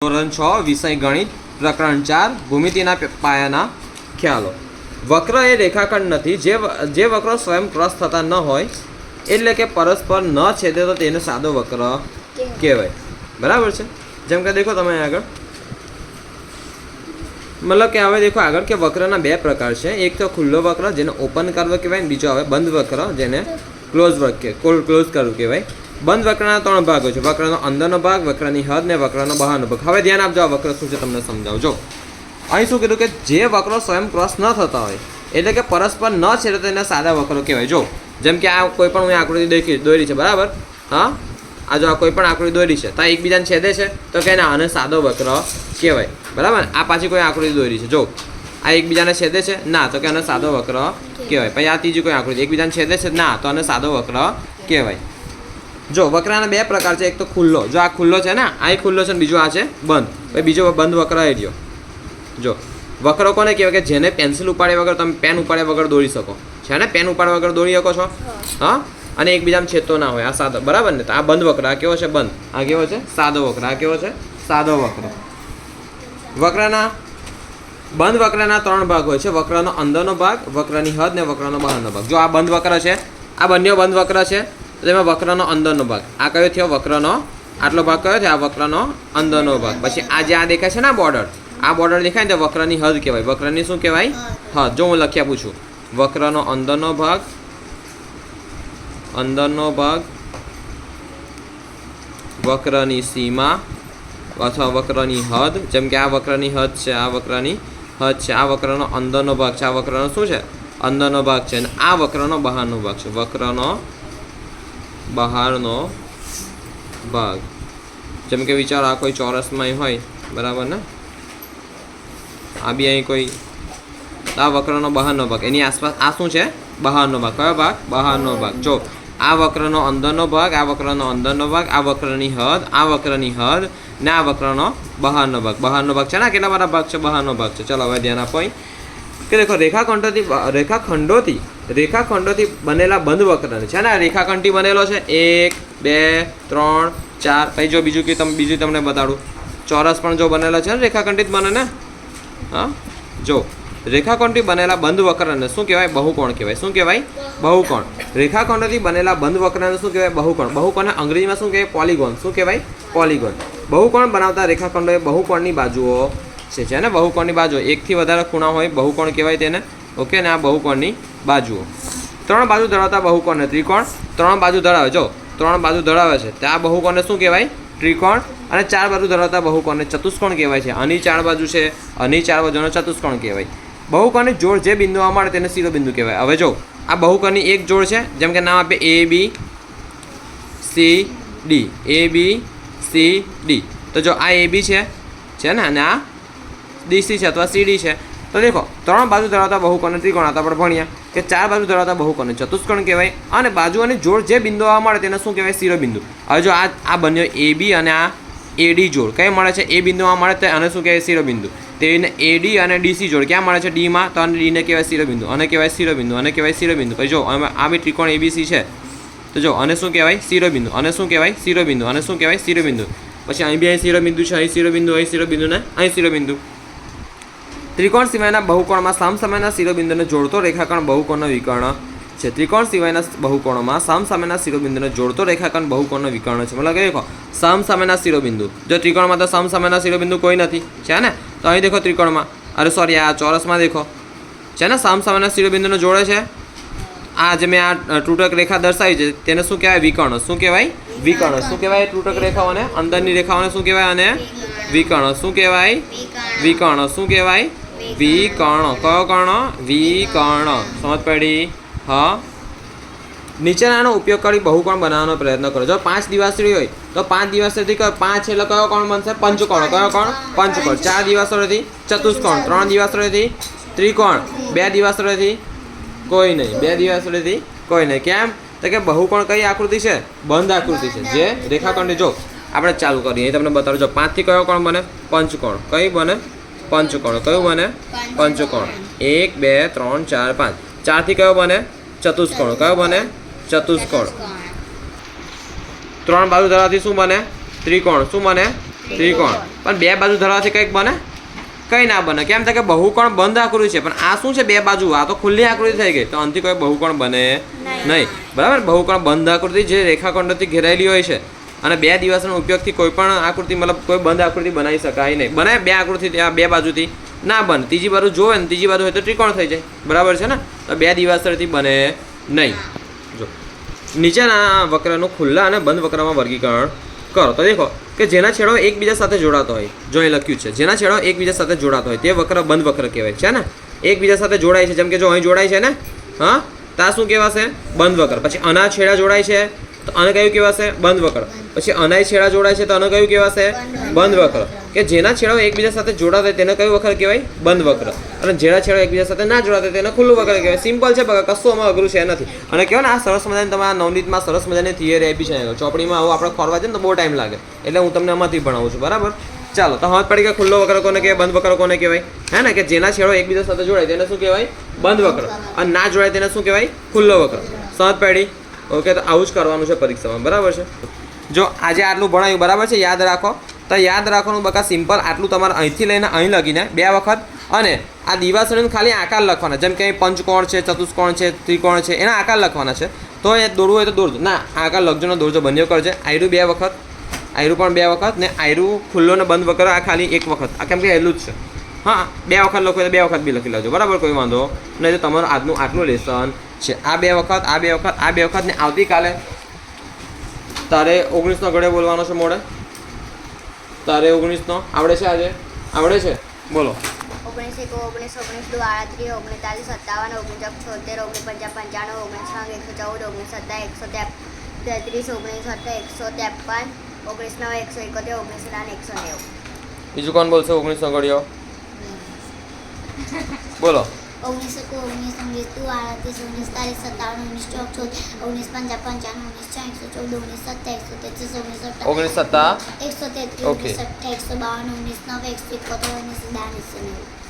ધોરણ 6 વિષય ગણિત પ્રકરણ 4 ભૂમિતિના પાયાના ખ્યાલો. વક્ર એ રેખાખંડ નથી જે વક્રો સ્વયં ક્રોસ થતા ન હોય, એટલે કે પરસ્પર ન છેદે તો તેને સાદો વક્ર કહેવાય. બરાબર છે. જેમ કે દેખો તમે આગળ, મતલબ કે હવે દેખો આગળ કે વક્રના બે પ્રકાર છે. એક તો ખુલ્લો વક્ર જેને ઓપન કર્વ કહેવાય, બીજો આવે બંધ વક્ર જેને ક્લોઝ કર્વ કહેવાય. બંધ વક્રના ત્રણ ભાગો છે: વક્રનો અંદરનો ભાગ, વક્રની હદ ને વક્રનો બહારનો ભાગ. હવે ધ્યાન આપજો, આ વક્ર શું છે તમને સમજાવજો. અહીં શું કીધું કે જે વક્રો સ્વયં ક્રોસ ન થતા હોય, એટલે કે પરસ્પર ન છેદે તો એને સાદા વક્રો કહેવાય. જો જેમ કે આ કોઈ પણ હું આકૃતિ દોરી છે, બરાબર? હા, આ જો આ કોઈ પણ આકૃતિ દોરી છે તો એકબીજાને છેદે છે તો કે આને સાદો વક્ર કહેવાય. બરાબર. આ પાછી કોઈ આકૃતિ દોરી છે, જો આ એકબીજાને છેદે છે ના, તો કે આને સાદો વક્ર કહેવાય. પછી આ ત્રીજી કોઈ આકૃતિ એકબીજાને છેદે છે ના, તો આને સાદો વક્ર કહેવાય. જો વક્રના બે પ્રકાર છે. એક તો ખુલ્લો, જો આ ખુલ્લો છે ને, આ ખુલ્લો છે, ને બીજો આ છે બંધ. પછી બીજો બંધ વક્ર એ રહ્યો. જો વક્રો કોને કહેવાય કે જેને પેન્સિલ ઉપાડ્યા વગર તમે પેન ઉપાડ્યા વગર દોરી શકો છે ને, પેન ઉપાડ્યા વગર દોરી શકો છો. હા, અને એકબીજામાં છેદતો ના હોય. આ સાદો, બરાબર ને? તો આ બંધ વક્ર, આ કેવો છે? બંધ. આ કેવો છે? સાદો વક્ર. આ કેવો છે? સાદો વક્ર. બંધ વક્રના ત્રણ ભાગ હોય છે: વક્રનો અંદરનો ભાગ, વક્રની હદ ને વક્રનો બહારનો ભાગ. જો આ બંધ વક્ર છે, આ બંને બંધ વક્ર છે, તેમાં વક્રનો અંદરનો ભાગ આ કયો થયો? વક્રનો આટલો ભાગ કયો થયો? આ વક્રનો અંદરનો ભાગ. પછી આ જે આ દેખાય છે ને બોર્ડર, આ બોર્ડર દેખાય ને તો વક્રની હદ કહેવાય. વક્રની શું કહેવાય? હદ. જો હું લખી આપું છું: વક્રનો અંદરનો ભાગ, વક્રની સીમા અથવા વક્રની હદ. જેમ કે આ વક્રની હદ છે, આ વક્રની હદ છે, આ વક્રનો અંદરનો ભાગ છે, આ વક્રનો શું છે? અંદરનો ભાગ છે, અને આ વક્રનો બહારનો ભાગ છે. વક્રનો બહારનો ભાગ. જેમ કે વિચારો આ કોઈ ચોરસમાં હોય, બરાબર ને? આ બી અહીં કોઈ, આ વક્રનો બહારનો ભાગ, એની આસપાસ આ શું છે? બહારનો ભાગ. કયો ભાગ? બહારનો ભાગ. જો આ વક્રનો અંદરનો ભાગ, આ વક્રનો અંદરનો ભાગ, આ વક્રની હદ, આ વક્રની હદ ને આ વક્રનો બહારનો ભાગ. બહારનો ભાગ છે ને, કેટલા બધા ભાગ છે? બહારનો ભાગ છે. ચલો હવે ધ્યાન આપો કે દેખો રેખાખંડોથી બનેલા બંધ વક્રને છે ને, આ રેખાખંડથી બનેલો છે 1 2 3 4. પછી જો બીજું તમને બતાડું, ચોરસ પણ જો બનેલો છે ને, રેખાખંડિત બને ને. હા, જો રેખાખંડથી બનેલા બંધ વક્રને શું કહેવાય? બહુકોણ કહેવાય. શું કહેવાય? બહુકોણ. રેખાખંડોથી બનેલા બંધ વક્રને શું કહેવાય? બહુકોણ. બહુકોણને અંગ્રેજીમાં શું કહેવાય? પોલીગોન. શું કહેવાય? પોલીગોન. બહુકોણ બનાવતા રેખાખંડો એ બહુકોણની બાજુઓ છે ને, બહુકોણની બાજુ એકથી વધારે ખૂણા હોય બહુકોણ કહેવાય તેને. ઓકે, ને આ બહુકોણની બાજુઓ. ત્રણ બાજુ ધરાવતા બહુકોણને ત્રિકોણ. ત્રણ બાજુ ધરાવે, જો ત્રણ બાજુ ધરાવે છે તે આ બહુકોણને શું કહેવાય? ત્રિકોણ. અને ચાર બાજુ ધરાવતા બહુકોણને ચતુષ્કોણ કહેવાય છે. આની ચાર બાજુ છે, આની ચાર બાજુનો ચતુષ્કોણ કહેવાય. બહુકોણની જોડ જે બિંદુમાં મળે તેને શિરોબિંદુ કહેવાય. હવે જો આ બહુકોણની એક જોડ છે, જેમ કે નામ આપે AB CD, ABCD. તો જો આ AB છે ને, અને આ DC છે અથવા CD છે. તો દેખો ત્રણ બાજુ ધરાવતા બહુકોણને ત્રિકોણ હતા આપણે ભણ્યા કે ચાર બાજુ ધરાવતા બહુકોણને ચતુષ્કોણ કહેવાય. અને બાજુઓની જોડ જે બિંદુઓ મળે તેને શું કહેવાય? શિરોબિંદુ. હવે જો આ બન્યો AB અને આ AD જોડ કઈ મળે છે? A બિંદુમાં મળે તો આને શું કહેવાય? શિરોબિંદુ. તેને AD અને DC જોડ ક્યાં મળે છે? Dમાં. તો આને Dને કહેવાય શિરોબિંદુ, અને કહેવાય શિરોબિંદુ, અને કહેવાય શિરોબિંદુ. પછી જો આ બી ત્રિકોણ ABC છે, તો જો આને શું કહેવાય? શિરોબિંદુ. અને શું કહેવાય? શિરોબિંદુ. અને શું કહેવાય? શિરોબિંદુ. પછી અહીં બી અહીં શિરોબિંદુ છે, અહીં શિરોબિંદુ, અહીં શિરોબિંદુ ને અહીં શિરોબિંદુ. ત્રિકોણ સિવાયના બહુકોણમાં સામસામેના શિરોબિંદુને જોડતો રેખાખંડ બહુકોણનો વિકર્ણ છે. ત્રિકોણ સિવાયના બહુકોણમાં સામસામેના શિરોબિંદુને જોડતો રેખાખંડ બહુકોણનો વિકર્ણ છે. મતલબ કે દેખો સામસામેના શિરોબિંદુ, જો ત્રિકોણમાં તો સામસામેના શિરોબિંદુ કોઈ નથી છે ને, તો અહીં દેખો ત્રિકોણમાં, આ ચોરસમાં દેખો છે ને, સામસામેના શિરોબિંદુને જોડે છે. આ જે મેં આ તૂટક રેખા દર્શાવી છે તેને શું કહેવાય? વિકર્ણ. શું કહેવાય? વિકર્ણ. શું કહેવાય? તૂટક રેખાઓને, અંદરની રેખાઓને શું કહેવાય? અને વિકર્ણ. શું કહેવાય? વિકર્ણ. શું કહેવાય? વિકર્ણ. કયો કર્ણ? વિકર્ણ. સમજ પડી? હા. નીચેનાનો ઉપયોગ કરી બહુકોણ બનાવવાનો પ્રયત્ન કરો. જો 5 દિવાસળી હોય તો 5 દિવાસળીથી 5 એટલે કયો કોણ બનશે? પંચકોણ. કયો કોણ? પંચકોણ. 4 દિવાસળીથી ચતુષ્કોણ. 3 દિવાસળીથી ત્રિકોણ. 2 દિવાસળીથી કોઈ નહીં. 2 દિવાસળીથી કોઈ નહીં. કેમ? તો કે બહુકોણ કઈ આકૃતિ છે? બંધ આકૃતિ છે. જે રેખાખંડની જો આપણે ચાલુ કરીએ એ તમને બતાવું. જો 5 થી કયો કોણ બને? પંચકોણ. કઈ બને? પંચકોણ. કયું બને? પંચકોણ. 1 2 3 4 5. 4 થી કયો બને? ચતુષ્કોણ. કયો બને? ચતુષ્કોણ. ત્રણ બાજુ ધરાવતી શું બને? ત્રિકોણ. શું બને? ત્રિકોણ. પણ બે બાજુ ધરાવવાથી કંઈક બને? કંઈ ના બને. કેમ થાય કે બહુકોણ બંધ આકૃતિ છે, પણ આ શું છે? બે બાજુ. આ તો ખુલ્લી આકૃતિ થઈ ગઈ, તો આનાથી કોઈ બહુકોણ બને નહીં. બરાબર? બહુકોણ બંધ આકૃતિ જે રેખાખંડોથી ઘેરાયેલી હોય છે, અને બે દિવસના ઉપયોગથી કોઈ પણ આકૃતિ મતલબ કોઈ બંધ આકૃતિ બનાવી શકાય નહીં. બને બે આકૃતિ બે બાજુથી ના બને. ત્રીજી બાજુ જોવે ને ત્રીજી બાજુ હોય તો ત્રિકોણ થઈ જાય. બરાબર છે ને? તો બે દિવસથી બને નહીં. જો નીચેના વક્રનું ખુલ્લા અને બંધ વક્રમાં વર્ગીકરણ કરો. તો દેખો કે જેના છેડો એકબીજા સાથે જોડાતો હોય, જો અહીં લખ્યું છે જેના છેડો એકબીજા સાથે જોડાતો હોય તે વક્ર બંધ વક્ર કહેવાય છે ને. એકબીજા સાથે જોડાય છે, જેમ કે જો અહીં જોડાય છે ને, હા, તો આ શું કહેવાશે? બંધ વક્ર. પછી આના છેડા જોડાય છે તો આને કયું કહેવાશે? બંધ વક્ર. પછી આના છેડા જોડાય છે તો આને કયું કહેવાશે? બંધ વક્ર. કે જેના છેડો એકબીજા સાથે જોડાતા હોય તેને કયું વક્ર કહેવાય? બંધ વક્ર. અને જેના છેડો એકબીજા સાથે ના જોડાતા હોય તેને ખુલ્લું વક્ર કહેવાય. સિમ્પલ છે બગા, કશું આમાં અઘરું છે નથી. અને કહેવાય ને આ સરસ મજાની તમારા નવનીતમાં સરસ મજાની થિયરી આપી છે. ચોપડીમાં આવું આપણે ખોરવા છે ને તો બહુ ટાઈમ લાગે, એટલે હું તમને આમાંથી ભણાવું છું. બરાબર? ચાલો, તો સમજ પડી કે ખુલ્લો વક્ર કોને કહેવાય, બંધ વક્ર કોને કહેવાય? હે ને? કે જેના છેડો એકબીજા સાથે જોડાય તેને શું કહેવાય? બંધ વક્ર. અને ના જોડાય તેને શું કહેવાય? ખુલ્લો વક્ર. સમજ પડી? ઓકે, તો આવું જ કરવાનું છે પરીક્ષામાં. બરાબર છે? જો આજે આટલું ભણાયું, બરાબર છે? યાદ રાખો. તો યાદ રાખવાનું બકા સિમ્પલ આટલું તમારે અહીંથી લઈને અહીં લગીને બે વખત, અને આ દિવાસળીને ખાલી આકાર લખવાના. જેમ કે અહીં પંચકોણ છે, ચતુષ્કોણ છે, ત્રિકોણ છે, એના આકાર લખવાના છે. તો એ દોરવું હોય તો દોરજો. ના, આકાર લખજો ને દોરજો, બંને કરજે. આયરું બે વખત, આયરું પણ બે વખત, ને આયરું ખુલ્લો ને બંધ વગર આ ખાલી એક વખત. આ કેમ કે એટલું જ છે. હા, બે વખત લખો તો બે વખત બી લખી લેજો. બરાબર? કોઈ વાંધો નહીં. તો તમારું આજનું આટલું લેસન છે. આ બે વખત, આ બે વખત, આ બે વખત, ને આવતીકાલે તારે 19નો ઘડે બોલવાનો છે મોડે. તારે 19નો આવડે છે? આજે આવડે છે? બોલો. 19 1 19 19 2 38 39 57 79 76 55 114 114 117 133 19 153 19 171 બીજું કોણ બોલશે 19નો ઘડિયો? બોલો. 19 1 19 19 2 38 19 40 57 19 54 19 55 114 19 17 133 19 સત્તા 133 ઓકે. 152 19 9 171 19 19